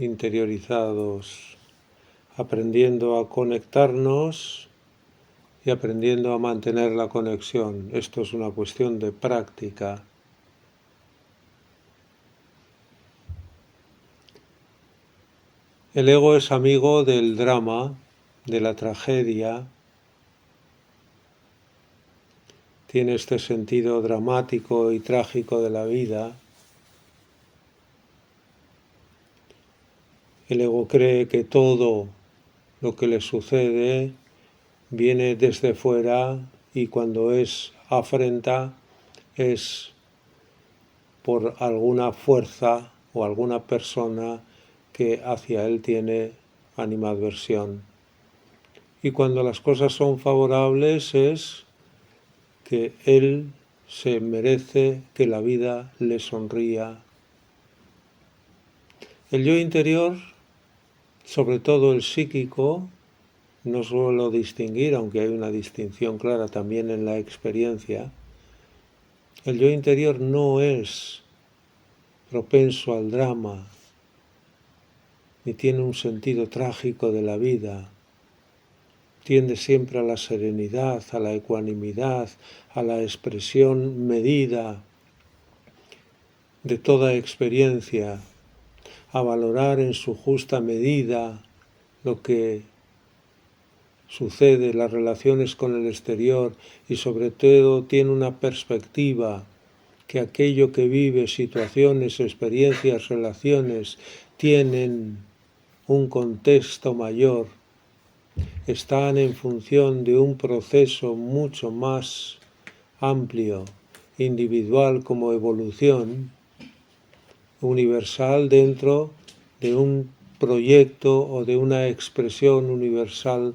interiorizados, aprendiendo a conectarnos y aprendiendo a mantener la conexión. Esto es una cuestión de práctica. El ego es amigo del drama, de la tragedia. Tiene este sentido dramático y trágico de la vida. El ego cree que todo lo que le sucede viene desde fuera y cuando es afrenta es por alguna fuerza o alguna persona que hacia él tiene animadversión. Y cuando las cosas son favorables es que él se merece que la vida le sonría. El yo interior, sobre todo el psíquico, no suelo distinguir, aunque hay una distinción clara también en la experiencia, el yo interior no es propenso al drama, ni tiene un sentido trágico de la vida. Tiende siempre a la serenidad, a la ecuanimidad, a la expresión medida de toda experiencia, a valorar en su justa medida lo que sucede, las relaciones con el exterior y sobre todo tiene una perspectiva que aquello que vive, situaciones, experiencias, relaciones, tienen un contexto mayor, están en función de un proceso mucho más amplio, individual como evolución, universal dentro de un proyecto o de una expresión universal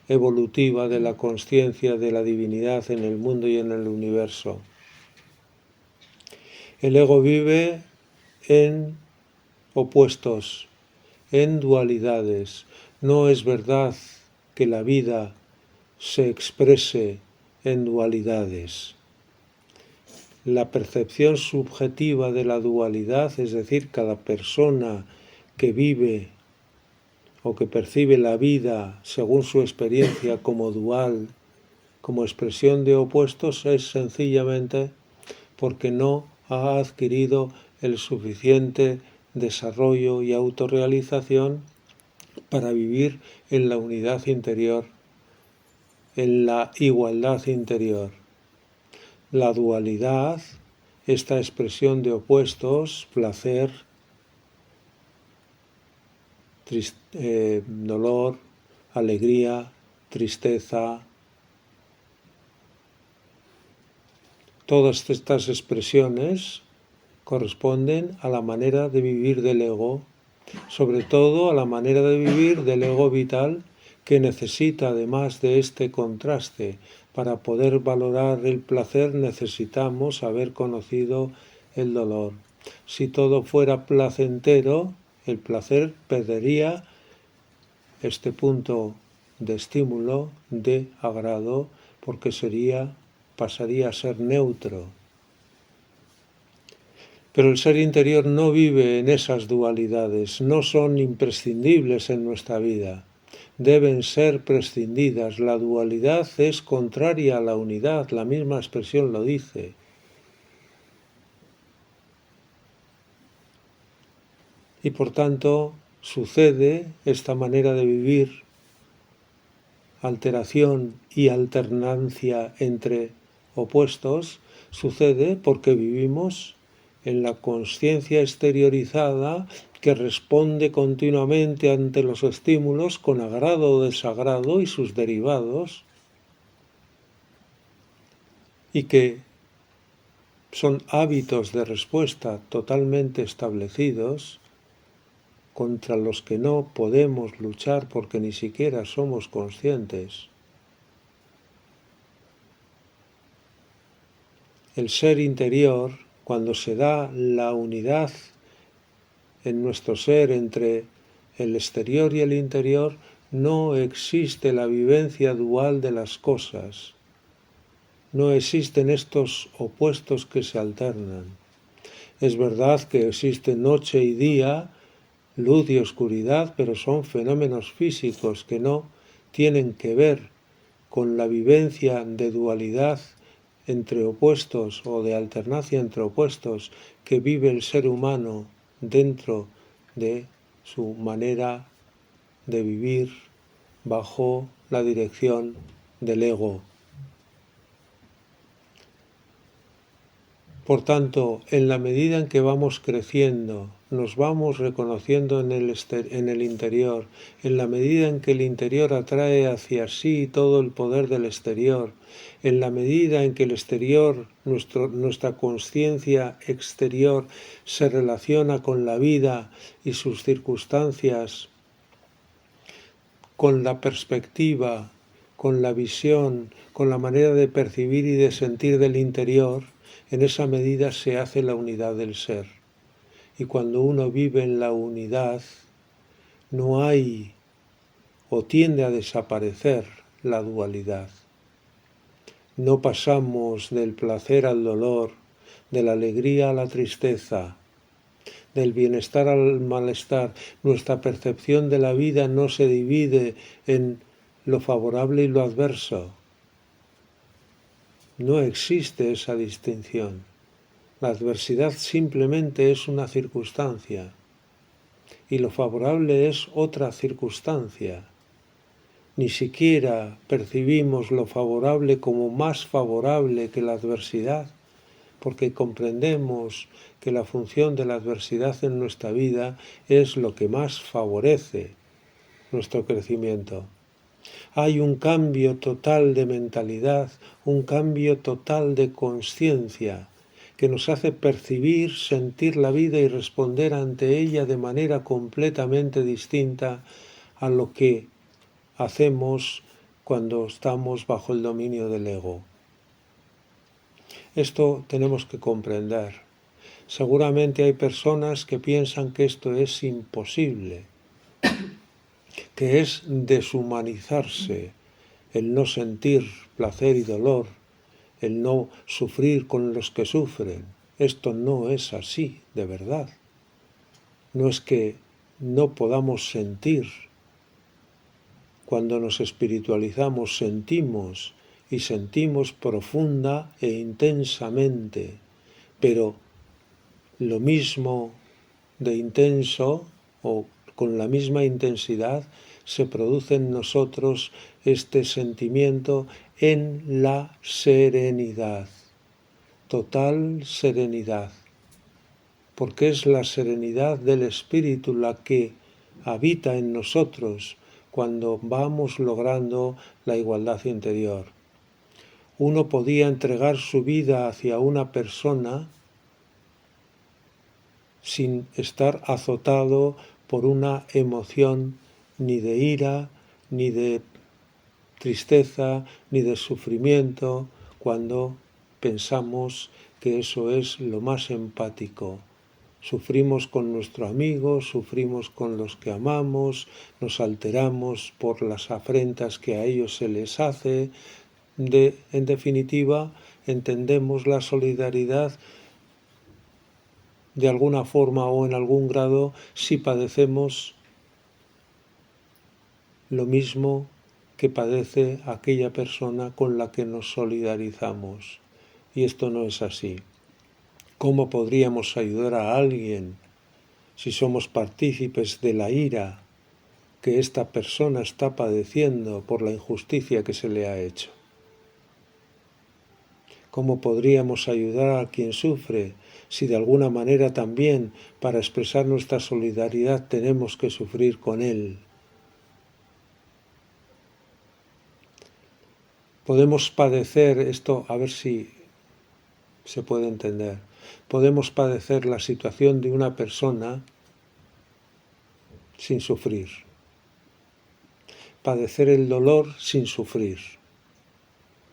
evolutiva de la consciencia de la divinidad en el mundo y en el universo. El ego vive en opuestos, en dualidades. No es verdad que la vida se exprese en dualidades. La percepción subjetiva de la dualidad, es decir, cada persona que vive o que percibe la vida según su experiencia como dual, como expresión de opuestos, es sencillamente porque no ha adquirido el suficiente desarrollo y autorrealización para vivir en la unidad interior, en la igualdad interior. La dualidad, esta expresión de opuestos, placer, dolor, alegría, tristeza, todas estas expresiones corresponden a la manera de vivir del ego, sobre todo a la manera de vivir del ego vital que necesita, además de este contraste, para poder valorar el placer necesitamos haber conocido el dolor. Si todo fuera placentero, el placer perdería este punto de estímulo, de agrado, porque pasaría a ser neutro. Pero el ser interior no vive en esas dualidades, no son imprescindibles en nuestra vida, deben ser prescindidas. La dualidad es contraria a la unidad, la misma expresión lo dice. Y por tanto sucede esta manera de vivir, alteración y alternancia entre opuestos, sucede porque vivimos en la consciencia exteriorizada que responde continuamente ante los estímulos con agrado o desagrado y sus derivados, y que son hábitos de respuesta totalmente establecidos contra los que no podemos luchar porque ni siquiera somos conscientes. El ser interior, cuando se da la unidad en nuestro ser entre el exterior y el interior, no existe la vivencia dual de las cosas. No existen estos opuestos que se alternan. Es verdad que existe noche y día, luz y oscuridad, pero son fenómenos físicos que no tienen que ver con la vivencia de dualidad entre opuestos o de alternancia entre opuestos que vive el ser humano dentro de su manera de vivir bajo la dirección del ego. Por tanto, en la medida en que vamos creciendo, nos vamos reconociendo en el interior, en la medida en que el interior atrae hacia sí todo el poder del exterior, en la medida en que el exterior, nuestra conciencia exterior, se relaciona con la vida y sus circunstancias, con la perspectiva, con la visión, con la manera de percibir y de sentir del interior, en esa medida se hace la unidad del ser. Y cuando uno vive en la unidad, no hay o tiende a desaparecer la dualidad. No pasamos del placer al dolor, de la alegría a la tristeza, del bienestar al malestar. Nuestra percepción de la vida no se divide en lo favorable y lo adverso. No existe esa distinción. La adversidad simplemente es una circunstancia y lo favorable es otra circunstancia. Ni siquiera percibimos lo favorable como más favorable que la adversidad, porque comprendemos que la función de la adversidad en nuestra vida es lo que más favorece nuestro crecimiento. Hay un cambio total de mentalidad, un cambio total de conciencia, que nos hace percibir, sentir la vida y responder ante ella de manera completamente distinta a lo que hacemos cuando estamos bajo el dominio del ego. Esto tenemos que comprender. Seguramente hay personas que piensan que esto es imposible, que es deshumanizarse, el no sentir placer y dolor, el no sufrir con los que sufren. Esto no es así, de verdad. No es que no podamos sentir. Cuando nos espiritualizamos sentimos y sentimos profunda e intensamente, pero lo mismo de intenso o con la misma intensidad se produce en nosotros este sentimiento en la serenidad, total serenidad, porque es la serenidad del espíritu la que habita en nosotros cuando vamos logrando la igualdad interior. Uno podía entregar su vida hacia una persona sin estar azotado por una emoción ni de ira, ni de tristeza, ni de sufrimiento, cuando pensamos que eso es lo más empático. Sufrimos con nuestro amigo, sufrimos con los que amamos, nos alteramos por las afrentas que a ellos se les hace. En definitiva, entendemos la solidaridad de alguna forma o en algún grado si padecemos lo mismo que padece aquella persona con la que nos solidarizamos. Y esto no es así. ¿Cómo podríamos ayudar a alguien si somos partícipes de la ira que esta persona está padeciendo por la injusticia que se le ha hecho? ¿Cómo podríamos ayudar a quien sufre si de alguna manera también para expresar nuestra solidaridad tenemos que sufrir con él? Podemos padecer esto, a ver si se puede entender. Podemos padecer la situación de una persona sin sufrir. Padecer el dolor sin sufrir.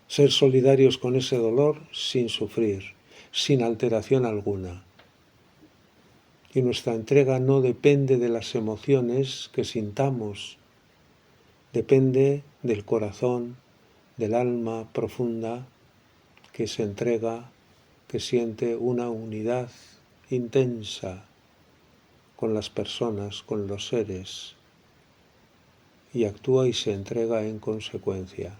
Ser solidarios con ese dolor sin sufrir, sin alteración alguna. Y nuestra entrega no depende de las emociones que sintamos, depende del corazón, del alma profunda que se entrega, que siente una unidad intensa con las personas, con los seres, y actúa y se entrega en consecuencia.